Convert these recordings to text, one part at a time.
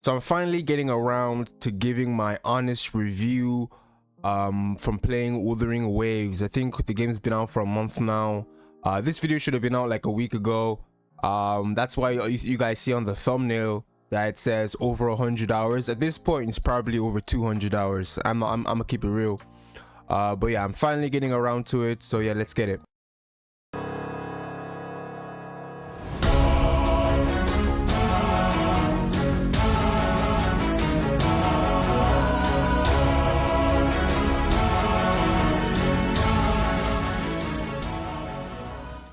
So I'm finally getting around to giving my honest review from playing Wuthering Waves. I think the game's been out for a month now. This video should have been out like a week ago. That's why you guys see on the thumbnail that it says over 100 hours. At this point, it's probably over 200 hours. I'm gonna keep it real. But yeah, I'm finally getting around to it. So yeah, let's get it.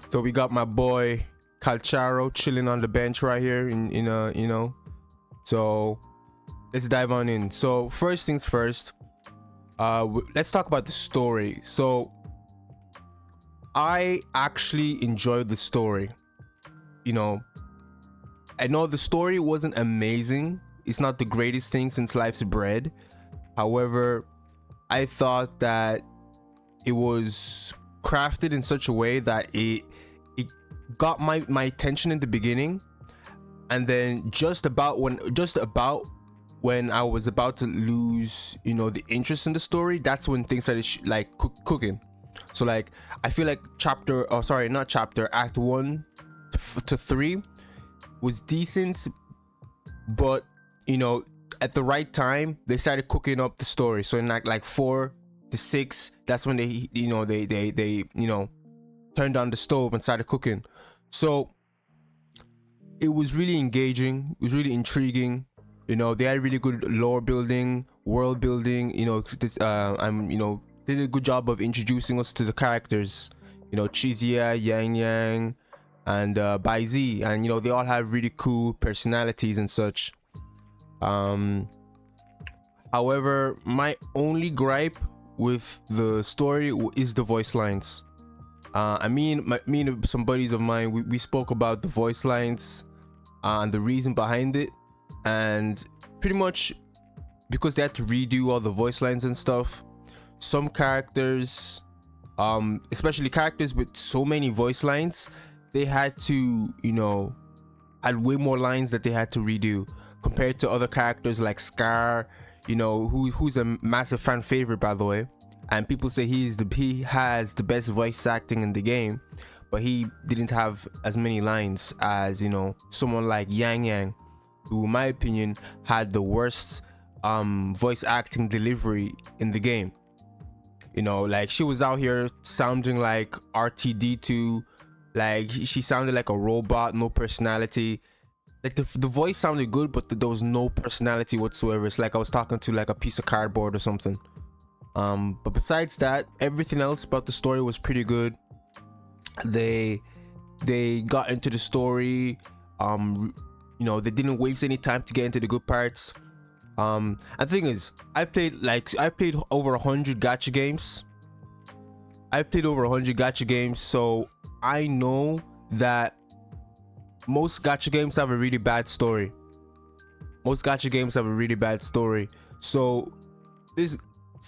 So we got my boy Calcharo chilling on the bench right here in so let's dive on in. So first things first, let's talk about the story. So I actually enjoyed the story. I know the story wasn't amazing. It's not the greatest thing since sliced bread. However, I thought that it was crafted in such a way that it got my attention in the beginning, and then just about when I was about to lose the interest in the story, that's when things started cooking. So like I feel like act 1 to 3 was decent, but at the right time they started cooking up the story. So in like 4 to 6, that's when they turned on the stove and started cooking. So it was really engaging, it was really intriguing. They had really good lore building, world building. Did a good job of introducing us to the characters, Chizia, Yang Yang, and Bai Z, and they all have really cool personalities and such. However, my only gripe with the story is the voice lines. Me and some buddies of mine, we spoke about the voice lines and the reason behind it, and pretty much because they had to redo all the voice lines and stuff. Some characters, especially characters with so many voice lines, they had to add way more lines that they had to redo compared to other characters like Scar, who's a massive fan favorite, by the way. And people say he has the best voice acting in the game, but he didn't have as many lines as someone like Yang Yang, who in my opinion had the worst voice acting delivery in the game. Like she was out here sounding like RTD2, like she sounded like a robot, no personality. Like the voice sounded good, but there was no personality whatsoever. It's like I was talking to like a piece of cardboard or something. But besides that, everything else about the story was pretty good. They got into the story. They didn't waste any time to get into the good parts. And the thing is, I played over 100 gacha games. So I know that most gacha games have a really bad story. So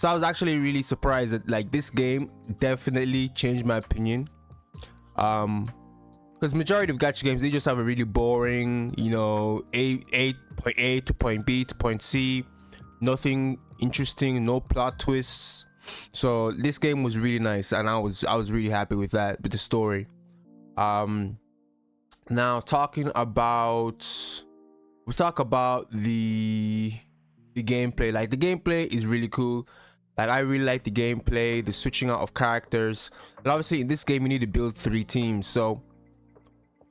I was actually really surprised that this game definitely changed my opinion. Because majority of gacha games, they just have a really boring, point A to point B to point C, nothing interesting, no plot twists. So this game was really nice, and I was really happy with that, with the story. Now we'll talk about the gameplay. Like the gameplay is really cool. Like I really like the gameplay, the switching out of characters. And obviously in this game you need to build 3 teams. So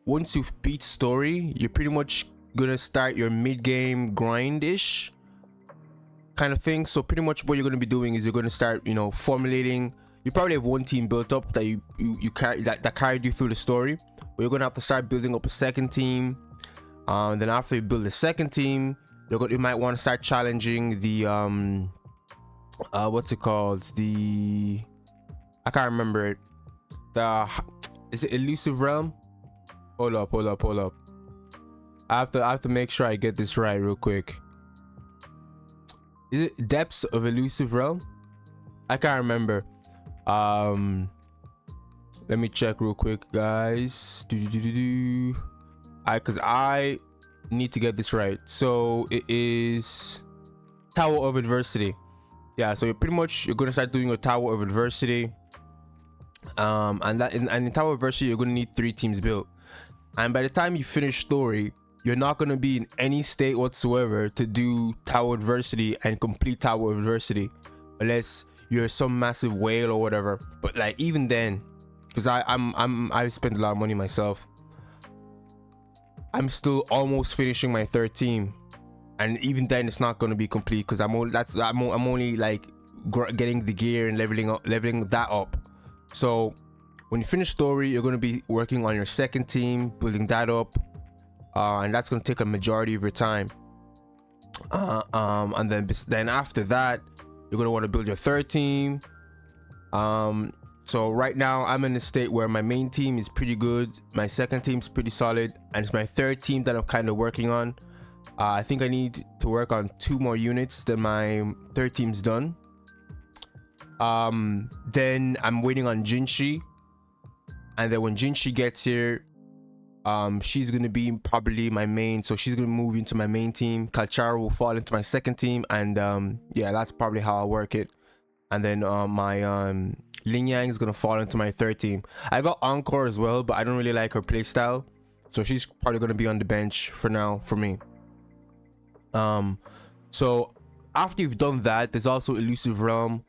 once you've beat story, you're pretty much gonna start your mid-game grind-ish kind of thing. So pretty much what you're gonna be doing is you're gonna start, formulating. You probably have 1 team built up that you carried you through the story, but you're gonna have to start building up a 2nd team. Then after you build the 2nd team, you might want to start challenging the what's it called? I can't remember it. Is it Elusive Realm? Hold up. I have to make sure I get this right real quick. Is it Depths of Elusive Realm? I can't remember. Let me check real quick, guys. Because I need to get this right. So it is Tower of Adversity. Yeah, so you're gonna start doing your Tower of Adversity. And in Tower of Adversity, you're gonna need 3 teams built. And by the time you finish story, you're not gonna be in any state whatsoever to do Tower of Adversity and complete Tower of Adversity, unless you're some massive whale or whatever. But like even then, because I spent a lot of money myself, I'm still almost finishing my 3rd team, and even then it's not gonna be complete because I'm only like getting the gear and leveling that up. So when you finish story, you're gonna be working on your 2nd team, building that up, and that's gonna take a majority of your time. And then after that, you're gonna want to build your 3rd team. So right now I'm in a state where my main team is pretty good, my 2nd team's pretty solid, and it's my 3rd team that I'm kind of working on. I think I need to work on 2 more units, then my 3rd team's done. Then I'm waiting on Jinshi, and then when Jinshi gets here, she's gonna be probably my main, so she's gonna move into my main team. Kalchara will fall into my 2nd team, and yeah, that's probably how I work it. And then my Ling Yang is gonna fall into my 3rd team. I got Encore as well, but I don't really like her playstyle, so she's probably gonna be on the bench for now for me. So after you've done that, there's also Elusive Realm.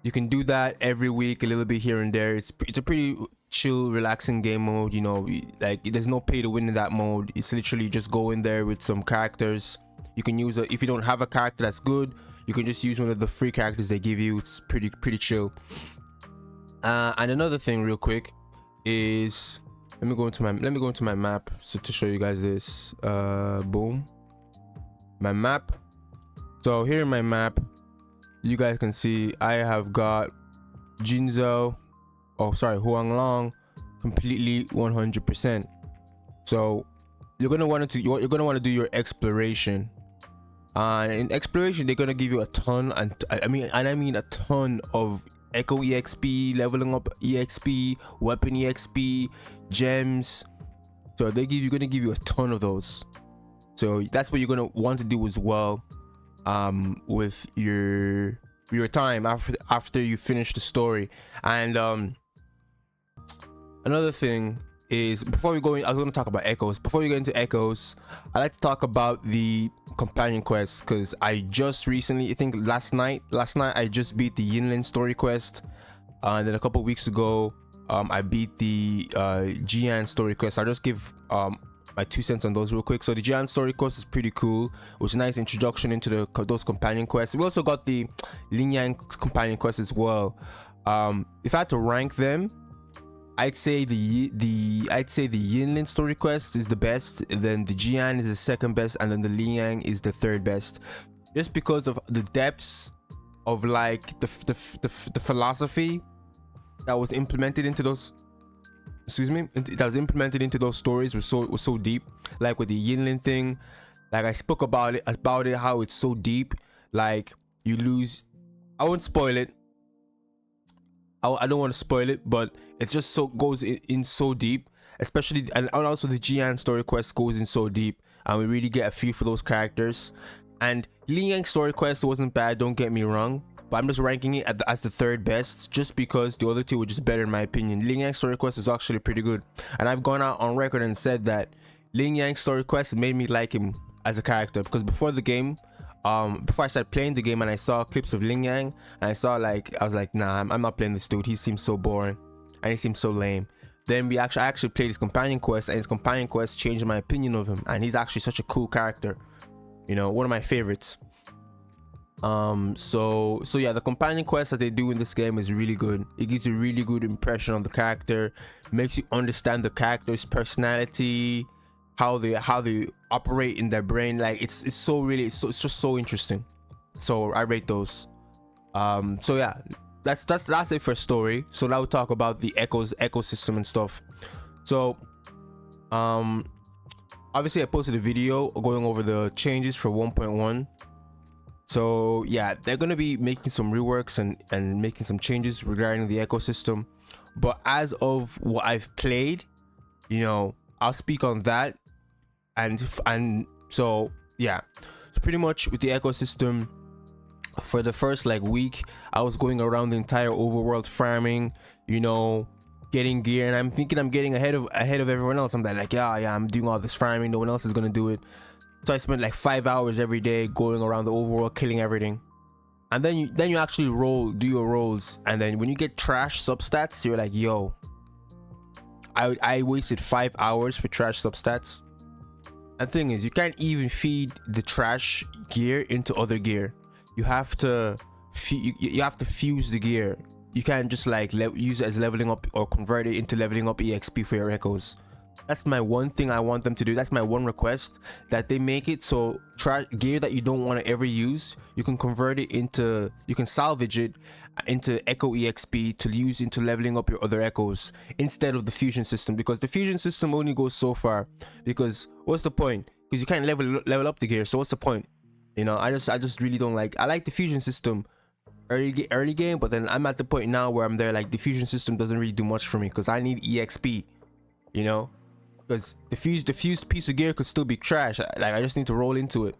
You can do that every week, a little bit here and there. It's a pretty chill, relaxing game mode. You know, like there's no pay to win in that mode. It's literally just go in there with some characters. You can use if you don't have a character that's good, you can just use one of the free characters they give you. It's pretty chill. And another thing real quick is, let me go into my map so to show you guys this. Boom, my map. So here in my map, you guys can see I have got Huanglong completely 100%. So you're gonna want to do your exploration. In exploration, they're gonna give you a ton, and I mean a ton of Echo EXP, leveling up EXP, weapon EXP, gems. So gonna give you a ton of those. So that's what you're gonna want to do as well. With your time after you finish the story. And another thing is, before we go in, I was going to talk about Echoes. Before we get into Echoes, I like to talk about the companion quests, because I just recently, I think last night I just beat the Yinlin story quest, and then a couple weeks ago I beat the Jian story quest. I'll just give my 2 cents on those real quick. So the Jian story quest is pretty cool. It was a nice introduction into those companion quests. We also got the Ling Yang companion quest as well. If I had to rank them, I'd say the Yinlin story quest is the best, then the Jian is the 2nd best, and then the Ling Yang is the 3rd best, just because of the depths of like the philosophy that was implemented into those those stories was so deep. Like with the Yinlin thing, like I spoke about it, how it's so deep. Like you lose, I won't spoil it, I don't want to spoil it, but it just goes in so deep, especially, and also the Jian story quest goes in so deep, and we really get a feel for those characters. And Ling Yang story quest wasn't bad, don't get me wrong, but I'm just ranking it as the 3rd best, just because the other 2 were just better in my opinion. Ling Yang story quest is actually pretty good, and I've gone out on record and said that Ling Yang story quest made me like him as a character, because before the game, before I started playing the game and I saw clips of Ling Yang, and I was like, nah, I'm not playing this dude. He seems so boring and he seems so lame. Then I actually played his companion quest, and his companion quest changed my opinion of him, and he's actually such a cool character, you know, one of my favorites. So yeah, the companion quest that they do in this game is really good. It gives you a really good impression of the character, makes you understand the character's personality, how they operate in their brain. Like it's just so interesting. So I rate those. So yeah, that's it for story. So now we'll talk about the ecosystem and stuff. So obviously I posted a video going over the changes for 1.1. So yeah, they're gonna be making some reworks and making some changes regarding the ecosystem. But as of what I've played, you know, I'll speak on that and So yeah, so pretty much with the ecosystem, for the first like week, I was going around the entire overworld farming, you know, getting gear, and I'm thinking I'm getting ahead of everyone else. I'm like, yeah, I'm doing all this farming, no one else is gonna do it. So I spent like 5 hours every day going around the overworld killing everything. And then you actually do your rolls, and then when you get trash substats, you're like, yo, I wasted 5 hours for trash substats. And the thing is, you can't even feed the trash gear into other gear. You have to you have to fuse the gear. You can't just like use it as leveling up or convert it into leveling up exp for your echoes. That's my one thing I want them to do. That's my one request, that they make it so trash gear that you don't want to ever use, you can convert it into, you can salvage it into echo exp to use into leveling up your other echoes instead of the fusion system, because the fusion system only goes so far. Because what's the point? Because you can't level up the gear, so what's the point? You know, I just really don't like. I like the fusion system early game, but then I'm at the point now where I'm there like the fusion system doesn't really do much for me because I need exp, you know, because the fused piece of gear could still be trash. Like I just need to roll into it.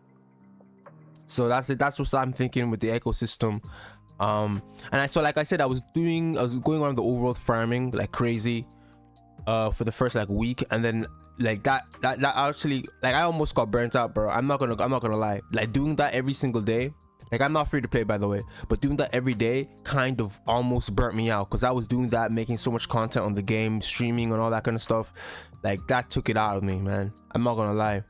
So that's it. That's what I'm thinking with the ecosystem. And like I said, I was going around the overworld farming like crazy for the first like week, and then like that actually, like I almost got burnt out, bro. I'm not gonna lie. Like doing that every single day, like I'm not free to play by the way, but doing that every day kind of almost burnt me out, because I was doing that, making so much content on the game, streaming and all that kind of stuff. Like that took it out of me, man. I'm not gonna lie.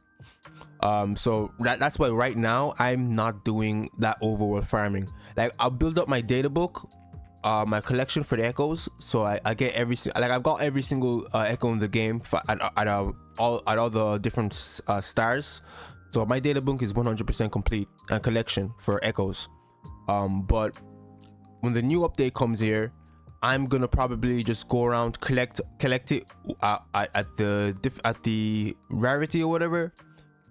So that's why right now I'm not doing that overworld farming. Like I'll build up my data book, my collection for the echoes, so I get I've got every single echo in the game at all the different stars. So my data book is 100% complete and collection for echoes. But when the new update comes here, I'm gonna probably just go around collect it at the rarity or whatever,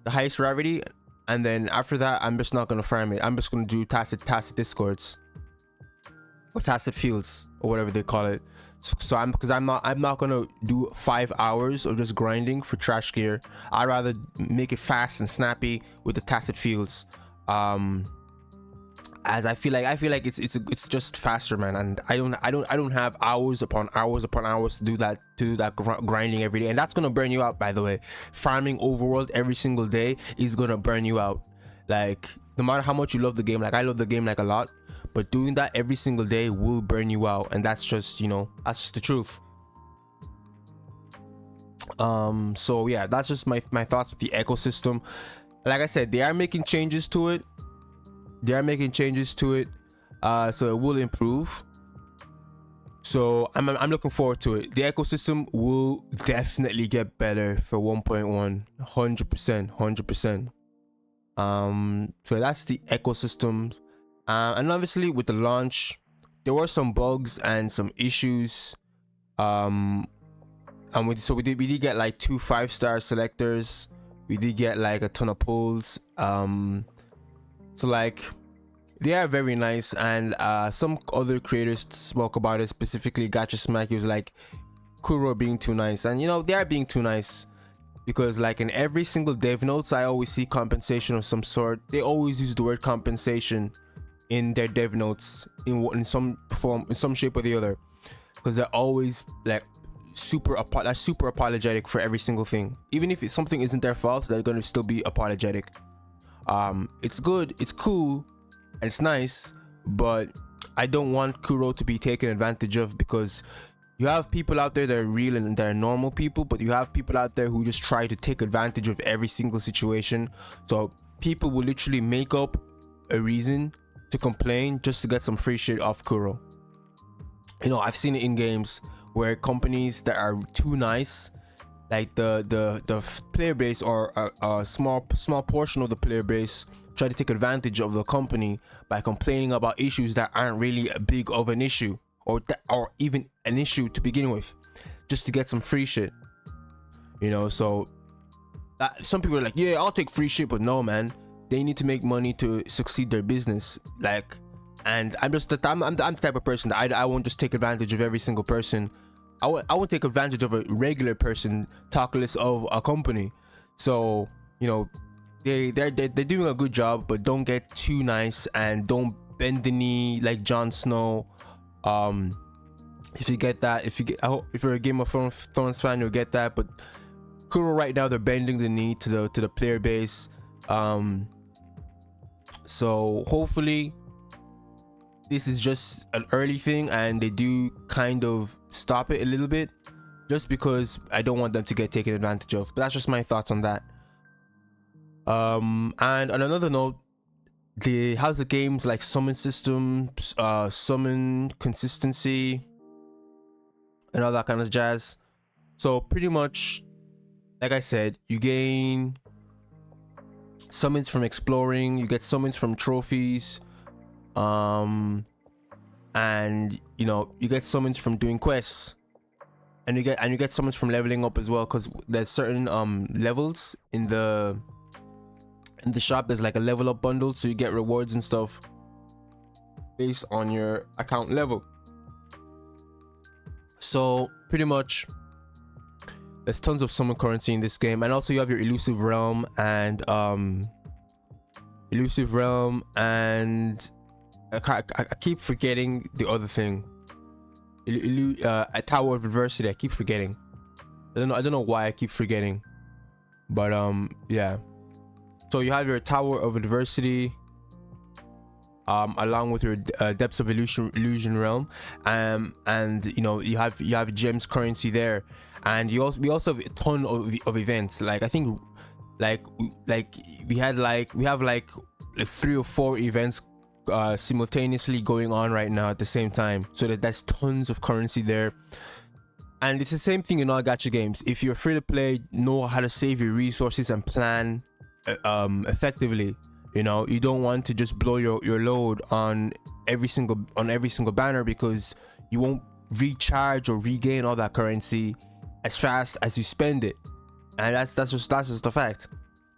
the highest rarity, and then after that I'm just not gonna farm it. I'm just gonna do tacit discords or tacit fields or whatever they call it. So I'm not gonna do 5 hours of just grinding for trash gear. I'd rather make it fast and snappy with the tacit fields. As I feel like it's just faster, man, and I don't have hours upon hours to do that grinding every day, and that's gonna burn you out. By the way, farming overworld every single day is gonna burn you out. Like no matter how much you love the game, like I love the game like a lot, but doing that every single day will burn you out, and that's just, you know, that's just the truth. So yeah, that's just my thoughts with the ecosystem. Like I said, they are making changes to it. So it will improve. So I'm looking forward to it. The ecosystem will definitely get better for 1.1, 100%. So that's the ecosystem. And obviously with the launch, there were some bugs and some issues. And we did get like 2 5-star selectors. We did get like a ton of pulls. So like they are very nice, and some other creators spoke about it, specifically Gacha Smack. He was like, Kuro being too nice, and you know, they are being too nice, because like in every single dev notes I always see compensation of some sort. They always use the word compensation in their dev notes in some form, in some shape or the other, because they're always like super apologetic for every single thing. Even if something isn't their fault, they're gonna still be apologetic. It's good, it's cool, and it's nice, but I don't want Kuro to be taken advantage of, because you have people out there that are real and they're normal people, but you have people out there who just try to take advantage of every single situation. So people will literally make up a reason to complain just to get some free shit off Kuro. You know, I've seen it in games where companies that are too nice, like the player base, or a small portion of the player base, try to take advantage of the company by complaining about issues that aren't really a big of an issue, or even an issue to begin with, just to get some free shit. You know, so some people are like, yeah, I'll take free shit, but no, man, they need to make money to succeed their business. Like, and I'm the type of person that I won't just take advantage of every single person. I won't take advantage of a regular person, talk less of a company. So, you know, they're doing a good job, but don't get too nice and don't bend the knee like Jon Snow. If you get that, if you're a Game of Thrones fan, you'll get that. But Kuro right now, they're bending the knee to the player base. So hopefully this is just an early thing and they do kind of stop it a little bit, just because I don't want them to get taken advantage of. But that's just my thoughts on that. And on another note, how's the game's like summon systems, summon consistency, and all that kind of jazz. So pretty much, like I said, you gain summons from exploring, you get summons from trophies, and you know, you get summons from doing quests, and you get summons from leveling up as well, because there's certain levels in the shop. There's like a level up bundle, so you get rewards and stuff based on your account level. So pretty much there's tons of summon currency in this game, and also you have your elusive realm and I keep forgetting the other thing. A Tower of Adversity. I keep forgetting. I don't know why I keep forgetting, but yeah. So you have your Tower of Adversity, along with your Depths of Illusion realm, and you know, you have gems currency there, and we also have a ton of events. Like I think we have 3 or 4 events simultaneously going on right now at the same time, so that's tons of currency there. And it's the same thing in all gacha games. If you're free to play, know how to save your resources and plan effectively. You know, you don't want to just blow your load on every single banner, because you won't recharge or regain all that currency as fast as you spend it, and that's just the fact.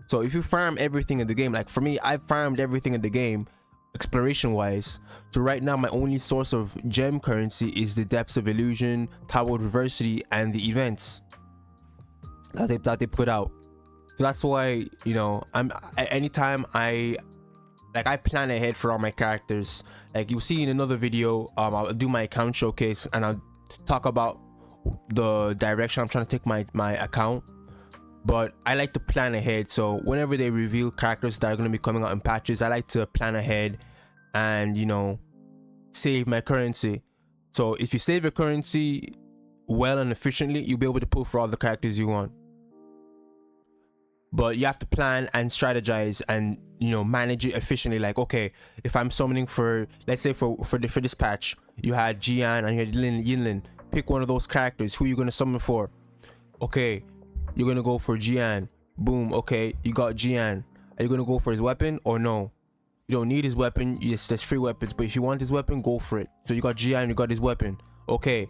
So if you farm everything in the game, like for me, I farmed everything in the game exploration wise. So right now my only source of gem currency is the Depths of Illusion, Tower of Adversity, and the events that they put out. So that's why, you know, anytime I plan ahead for all my characters. Like you'll see in another video, I'll do my account showcase and I'll talk about the direction I'm trying to take my account. But I like to plan ahead, so whenever they reveal characters that are going to be coming out in patches, I like to plan ahead and, you know, save my currency. So if you save your currency well and efficiently, you'll be able to pull for all the characters you want. But you have to plan and strategize and, you know, manage it efficiently. Like, okay, if I'm summoning for, let's say for this patch, you had Jian and you had Yinlin. Pick one of those characters. Who are you going to summon for? Okay, you're gonna go for Jian. Boom. Okay, you got Jian. Are you gonna go for his weapon or no? You don't need his weapon. Yes, there's free weapons, but if you want his weapon, go for it. So you got Jian, you got his weapon. Okay,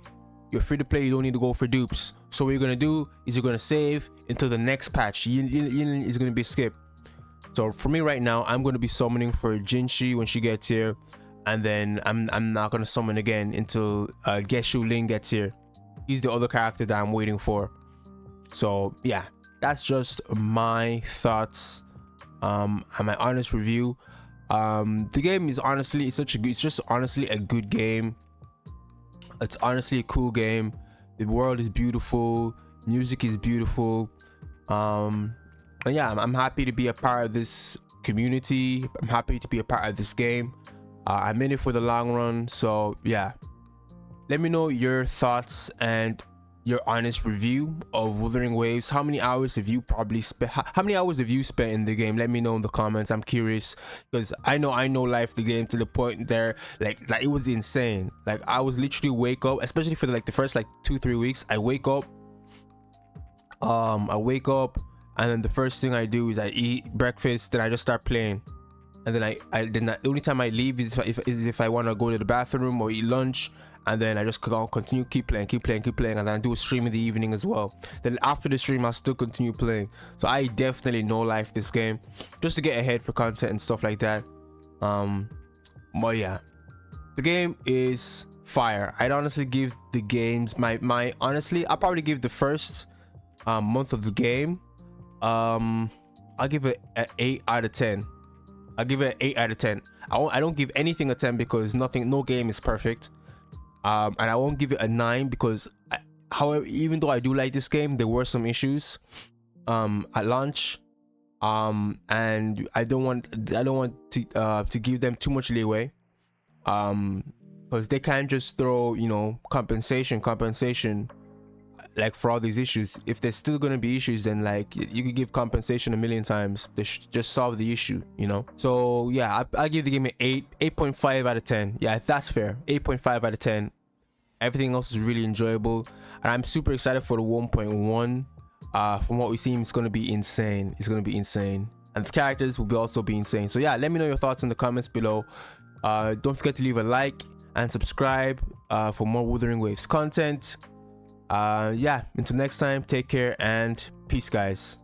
you're free to play. You don't need to go for dupes. So what you're gonna do is you're gonna save until the next patch. Yin is gonna be skipped. So for me right now, I'm gonna be summoning for Jinshi when she gets here, and then I'm not gonna summon again until Geshu Ling gets here. He's the other character that I'm waiting for. So yeah, that's just my thoughts and my honest review. The game is honestly, it's just honestly a good game. It's honestly a cool game. The world is beautiful, music is beautiful, and yeah, I'm happy to be a part of this community. I'm happy to be a part of this game. I'm in it for the long run. So yeah, let me know your thoughts and your honest review of Wuthering Waves. How many hours have you how many hours have you spent in the game? Let me know in the comments. I'm curious, because I know life the game to the point there, like it was insane. Like I was literally wake up, especially for the first 2-3 weeks. I wake up and then the first thing I do is I eat breakfast, then I just start playing, and then the only time I leave is if I want to go to the bathroom or eat lunch. And then I just continue, keep playing, and then I do a stream in the evening as well. Then after the stream, I'll still continue playing. So I definitely know life this game, just to get ahead for content and stuff like that. But yeah, the game is fire. I'd honestly give the games honestly, I'll probably give the first month of the game I'll give it an 8 out of 10. I'll give it an 8 out of 10. I don't give anything a 10 because no game is perfect. And I won't give it a 9 because however, even though I do like this game, there were some issues at launch. And I don't want to give them too much leeway. Because they can't just throw, you know, compensation like for all these issues. If there's still gonna be issues, then like you could give compensation a million times. They should just solve the issue, you know. So yeah, I give the game an 8.5 out of 10. Yeah, that's fair. 8.5 out of 10. Everything else is really enjoyable, and I'm super excited for the 1.1. From what we see, it's gonna be insane. It's gonna be insane, and the characters will also be insane. So yeah, let me know your thoughts in the comments below. Don't forget to leave a like and subscribe for more Wuthering Waves content. Yeah, until next time, take care and peace, guys.